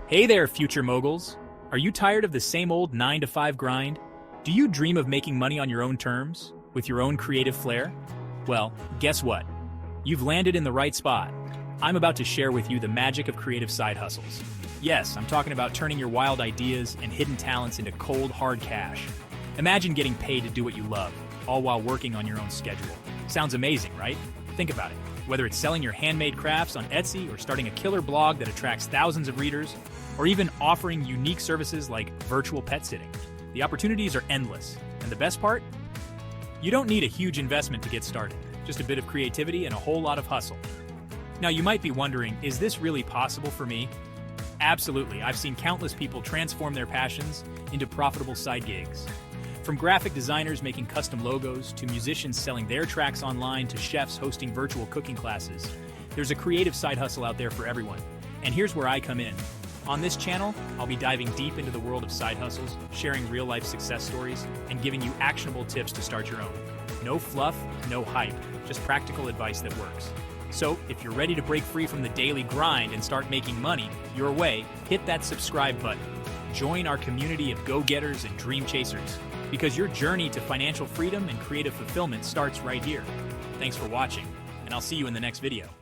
Hey there, future moguls. Are you tired of the same old 9 to 5 grind? Do you dream of making money on your own terms, with your own creative flair? Well, guess what? You've landed in the right spot. I'm about to share with you the magic of creative side hustles. Yes, I'm talking about turning your wild ideas and hidden talents into cold, hard cash. Imagine getting paid to do what you love, all while working on your own schedule. Sounds amazing, right? Think about it. Whether it's selling your handmade crafts on Etsy or starting a killer blog that attracts thousands of readers, or even offering unique services like virtual pet sitting, the opportunities are endless. And the best part? You don't need a huge investment to get started, just a bit of creativity and a whole lot of hustle. Now you might be wondering, is this really possible for me? Absolutely, I've seen countless people transform their passions into profitable side gigs. From graphic designers making custom logos, to musicians selling their tracks online, to chefs hosting virtual cooking classes, there's a creative side hustle out there for everyone. And here's where I come in. On this channel, I'll be diving deep into the world of side hustles, sharing real-life success stories, and giving you actionable tips to start your own. No fluff, no hype, just practical advice that works. So, if you're ready to break free from the daily grind and start making money your way, hit that subscribe button. Join our community of go-getters and dream chasers, because your journey to financial freedom and creative fulfillment starts right here. Thanks for watching, and I'll see you in the next video.